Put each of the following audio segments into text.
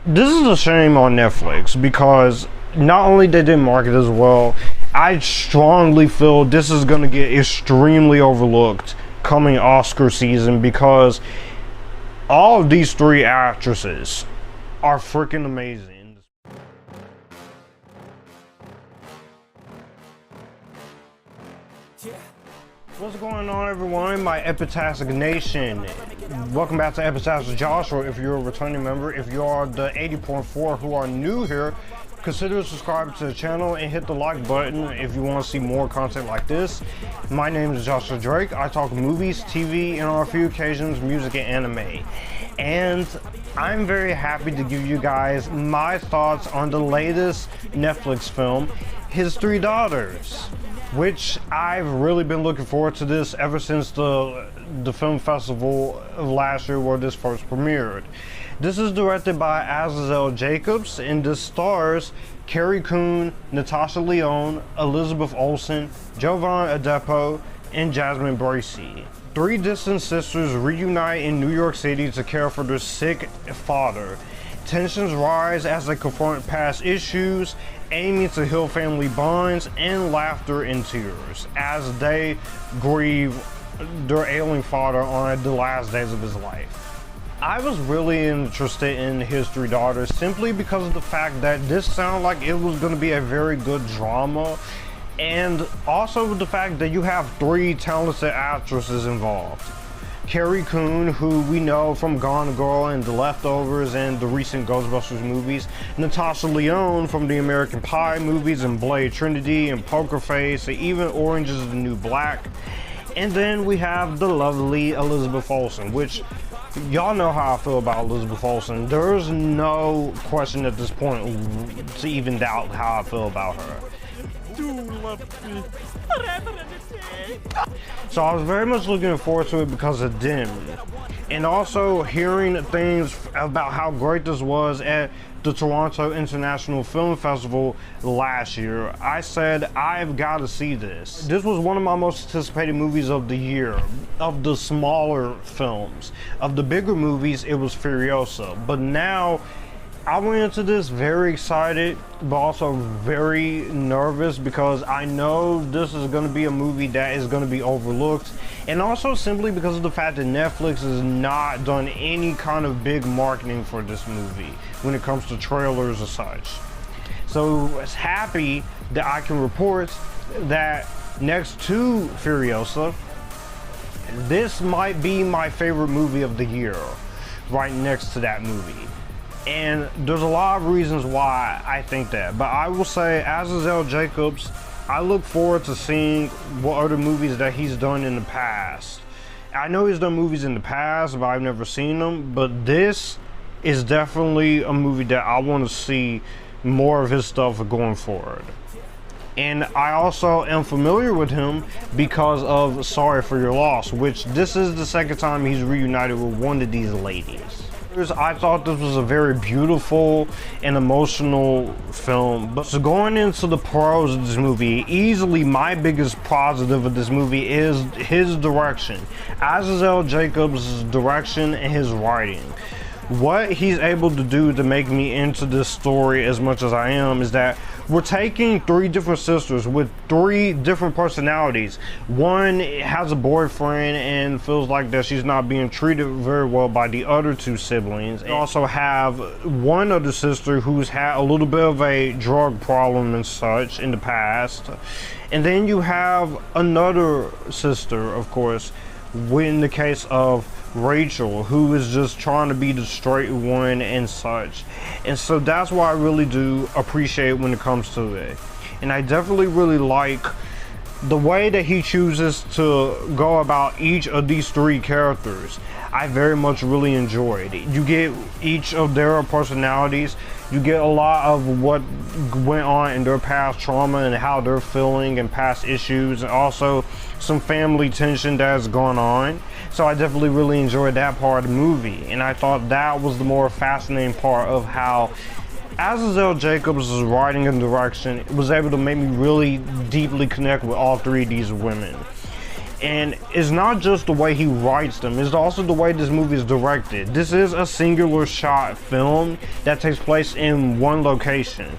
This is a shame on Netflix because not only they didn't market as well, I strongly feel this is going to get extremely overlooked coming Oscar season because all of these three actresses are freaking amazing. What's going on, everyone? My Epictastic Nation. Welcome back to Epictastic Joshua. If you're a returning member, if you are the 80.4 who are new here, consider subscribing to the channel and hit the like button if you want to see more content like this. My name is Joshua Drake. I talk movies, TV, and on a few occasions, music and anime. And I'm very happy to give you guys my thoughts on the latest Netflix film, His Three Daughters, which I've really been looking forward to this ever since the film festival of last year where this first premiered. This is directed by Azazel Jacobs and this stars Carrie Coon, Natasha Lyonne, Elizabeth Olsen, Jovan Adepo, and Jasmine Bracey. Three distant sisters reunite in New York City to care for their sick father. Tensions rise as they confront past issues, aiming to heal family bonds, and laughter and tears as they grieve their ailing father on the last days of his life. I was really interested in His Three Daughters simply because of the fact that this sounded like it was going to be a very good drama, and also the fact that you have three talented actresses involved. Carrie Coon, who we know from Gone Girl and The Leftovers and the recent Ghostbusters movies. Natasha Lyonne from the American Pie movies and Blade Trinity and Poker Face and even Orange is the New Black. And then we have the lovely Elizabeth Olsen, which y'all know how I feel about Elizabeth Olsen. There's no question at this point to even doubt how I feel about her. So I was very much looking forward to it because of them, and also hearing things about how great this was at the Toronto International Film Festival last year. I said, I've got to see this. This was one of my most anticipated movies of the year. Of the smaller films, of the bigger movies, it was Furiosa. But now I went into this very excited, but also very nervous because I know this is going to be a movie that is going to be overlooked, and also simply because of the fact that Netflix has not done any kind of big marketing for this movie when it comes to trailers or such. So I was happy that I can report that next to Furiosa, this might be my favorite movie of the year, right next to that movie. And there's a lot of reasons why I think that, but I will say Azazel Jacobs, I look forward to seeing what other movies that he's done in the past. I know he's done movies in the past, but I've never seen them, but this is definitely a movie that I want to see more of his stuff going forward. And I also am familiar with him because of Sorry for Your Loss, which this is the second time he's reunited with one of these ladies. I thought this was a very beautiful and emotional film. But so going into the pros of this movie, easily my biggest positive of this movie is his direction. Azazel Jacobs' direction and his writing. What he's able to do to make me into this story as much as I am is that we're taking three different sisters with three different personalities. One has a boyfriend and feels like that she's not being treated very well by the other two siblings. We also have one other sister who's had a little bit of a drug problem and such in the past. And then you have another sister, of course, in the case of Rachel, who is just trying to be the straight one and such. And so that's what I really do appreciate when it comes to it. And I definitely really like the way that he chooses to go about each of these three characters. I very much really enjoyed. You get each of their personalities, you get a lot of what went on in their past trauma and how they're feeling and past issues, and also some family tension that's gone on. So I definitely really enjoyed that part of the movie, and I thought that was the more fascinating part of how Azazel Jacobs' writing and direction was able to make me really deeply connect with all three of these women. And it's not just the way he writes them, it's also the way this movie is directed. This is a singular shot film that takes place in one location.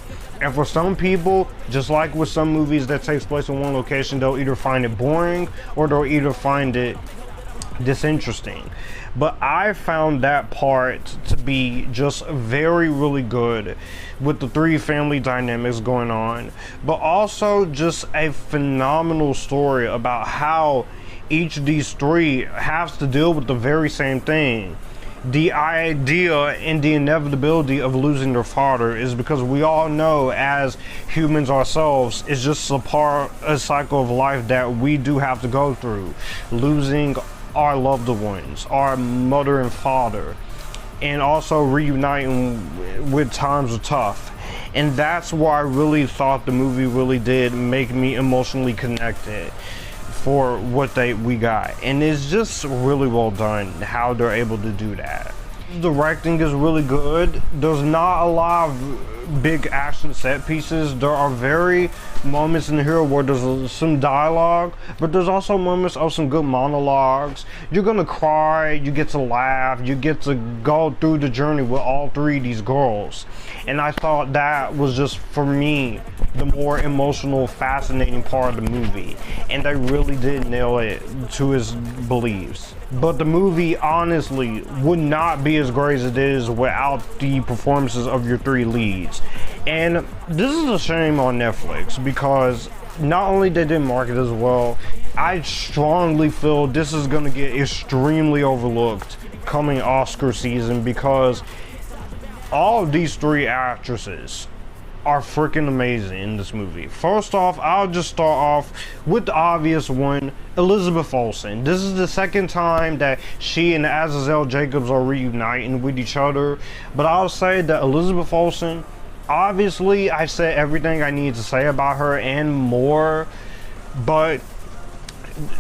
And for some people, just like with some movies that takes place in one location, they'll either find it boring or they'll either find it disinteresting. But I found that part to be just really good, with the three family dynamics going on, but also just a phenomenal story about how each of these three has to deal with the very same thing. The idea and the inevitability of losing their father is because we all know, as humans ourselves, it's just a cycle of life that we do have to go through. Losing our loved ones, our mother and father, and also reuniting with times are tough. And that's why I really thought the movie really did make me emotionally connected for what we got. And it's just really well done how they're able to do that. The directing is really good. There's not a lot of big action set pieces. There are very moments in here where there's some dialogue, but there's also moments of some good monologues. You're gonna cry, you get to laugh, you get to go through the journey with all three of these girls. And I thought that was just, for me, the more emotional, fascinating part of the movie. And they really did nail it to his beliefs. But the movie honestly would not be as great as it is without the performances of your three leads. And this is a shame on Netflix, because not only they didn't market as well, I strongly feel this is gonna get extremely overlooked coming Oscar season, because all of these three actresses are freaking amazing in this movie. First off, I'll just start off with the obvious one, Elizabeth Olsen. This is the second time that she and Azazel Jacobs are reuniting with each other, but I'll say that Elizabeth Olsen, obviously I said everything I need to say about her and more, but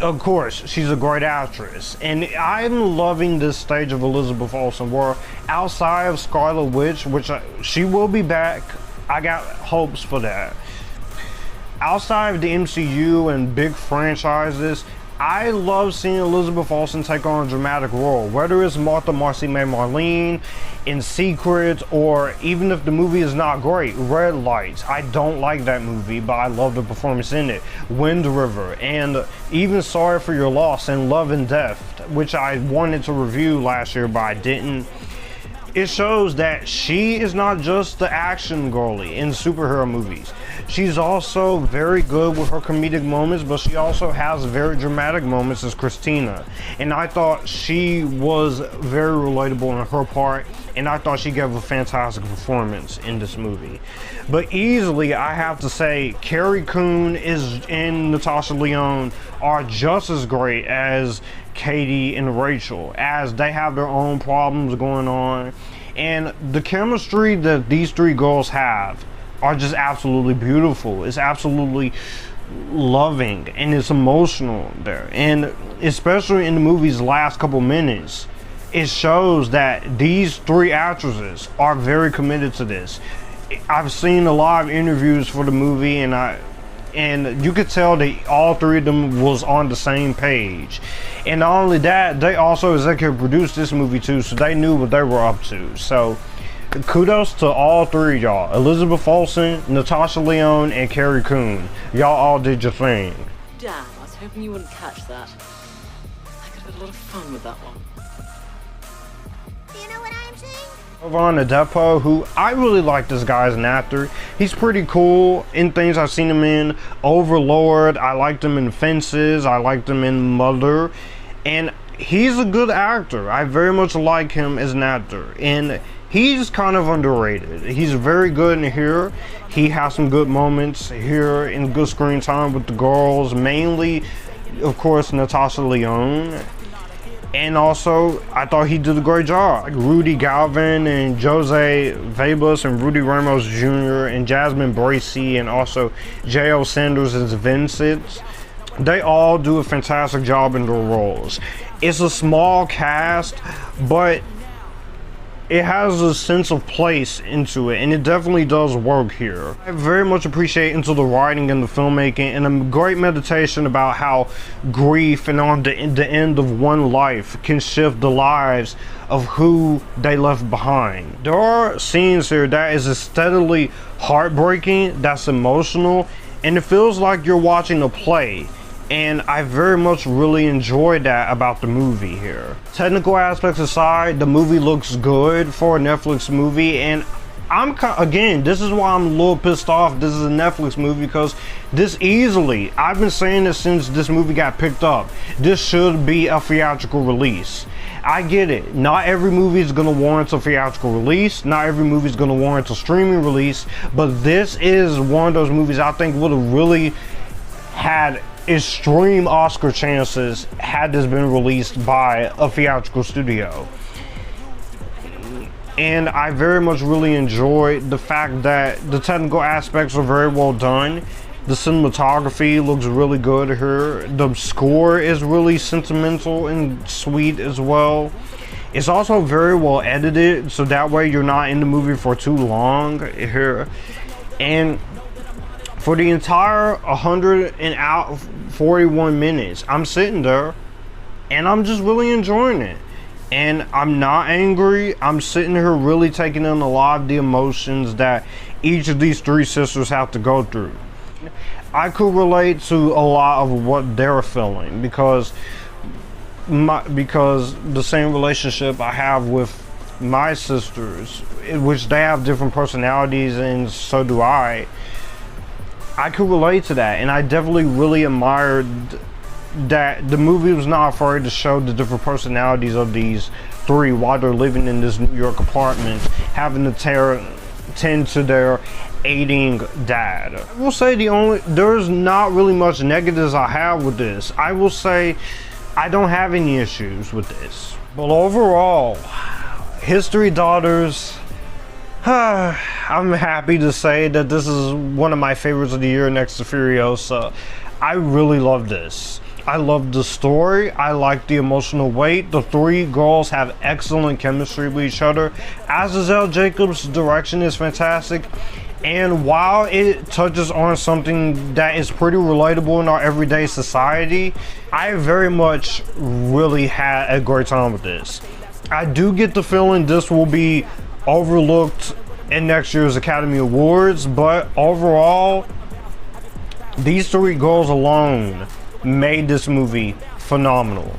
of course, she's a great actress, and I'm loving this stage of Elizabeth Olsen, where outside of Scarlet Witch, which she will be back, I got hopes for that. Outside of the MCU and big franchises, I love seeing Elizabeth Olsen take on a dramatic role, whether it's Martha Marcy May Marlene in Secret, or even if the movie is not great, Red Lights. I don't like that movie, but I love the performance in it. Wind River, and even Sorry for Your Loss and Love and Death, which I wanted to review last year, but I didn't. It shows that she is not just the action girly in superhero movies. She's also very good with her comedic moments, but she also has very dramatic moments as Christina. And I thought she was very relatable in her part, and I thought she gave a fantastic performance in this movie. But easily, I have to say, Carrie Coon and Natasha Lyonne are just as great as Katie and Rachel, as they have their own problems going on. And the chemistry that these three girls have are just absolutely beautiful. It's absolutely loving, and it's emotional there. And especially in the movie's last couple minutes, it shows that these three actresses are very committed to this. I've seen a lot of interviews for the movie, and you could tell that all three of them was on the same page. And not only that, they also executive produced this movie too, so they knew what they were up to. So kudos to all three of y'all. Elizabeth Olsen, Natasha Lyonne, and Carrie Coon. Y'all all did your thing. Damn, I was hoping you wouldn't catch that. I could have a lot of fun with that one. You know what I'm saying? Ron Adepo, who I really like this guy as an actor. He's pretty cool in things I've seen him in. Overlord, I liked him in Fences, I liked him in Mother, and he's a good actor. I very much like him as an actor, and he's kind of underrated. He's very good in here. He has some good moments here in good screen time with the girls, mainly, of course, Natasha Lyonne. And also, I thought he did a great job. Like Rudy Galvin and Jose Vebas and Rudy Ramos Jr. and Jasmine Bracey and also J.O. Sanders as Vincent. They all do a fantastic job in their roles. It's a small cast, but it has a sense of place into it, and it definitely does work here. I very much appreciate into the writing and the filmmaking, and a great meditation about how grief and on the end of one life can shift the lives of who they left behind. There are scenes here that is steadily heartbreaking, that's emotional, and it feels like you're watching a play. And I very much really enjoyed that about the movie here. Technical aspects aside, the movie looks good for a Netflix movie, and again, this is why I'm a little pissed off this is a Netflix movie, because this easily, I've been saying this since this movie got picked up, this should be a theatrical release. I get it, not every movie is going to warrant a theatrical release, not every movie is going to warrant a streaming release, but this is one of those movies I think would have really had extreme Oscar chances had this been released by a theatrical studio. And I very much really enjoyed the fact that the technical aspects are very well done. The cinematography looks really good here. The score is really sentimental and sweet as well. It's also very well edited, so that way you're not in the movie for too long here. And for the entire 141 minutes, I'm sitting there and I'm just really enjoying it. And I'm not angry. I'm sitting here really taking in a lot of the emotions that each of these three sisters have to go through. I could relate to a lot of what they're feeling because the same relationship I have with my sisters, in which they have different personalities and so do I could relate to that, and I definitely really admired that the movie was not afraid to show the different personalities of these three while they're living in this New York apartment, having to tend to their aging dad. I will say there's not really much negatives I have with this. I will say I don't have any issues with this. But overall, History Daughters, I'm happy to say that this is one of my favorites of the year next to Furiosa. I really love this. I love the story. I like the emotional weight. The three girls have excellent chemistry with each other. Azazel Jacobs' direction is fantastic. And while it touches on something that is pretty relatable in our everyday society, I very much really had a great time with this. I do get the feeling this will be overlooked in next year's Academy Awards, but overall, these three girls alone made this movie phenomenal.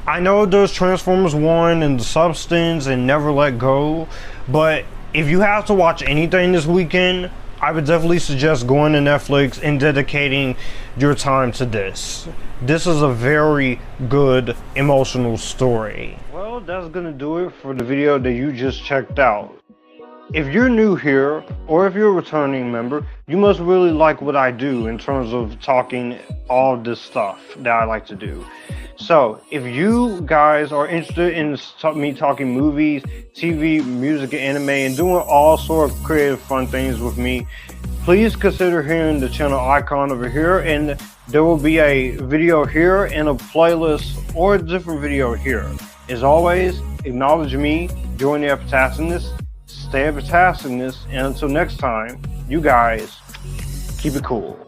I know there's Transformers 1 and The Substance and Never Let Go, but if you have to watch anything this weekend, I would definitely suggest going to Netflix and dedicating your time to this. This is a very good emotional story. Well, that's gonna do it for the video that you just checked out. If you're new here, or if you're a returning member, you must really like what I do in terms of talking all this stuff that I like to do. So, if you guys are interested in me talking movies, TV, music, and anime, and doing all sort of creative fun things with me, please consider hitting the channel icon over here, and there will be a video here and a playlist or a different video here. As always, acknowledge me, join the Epictasticness, stay Epictasticness, and until next time, you guys keep it cool.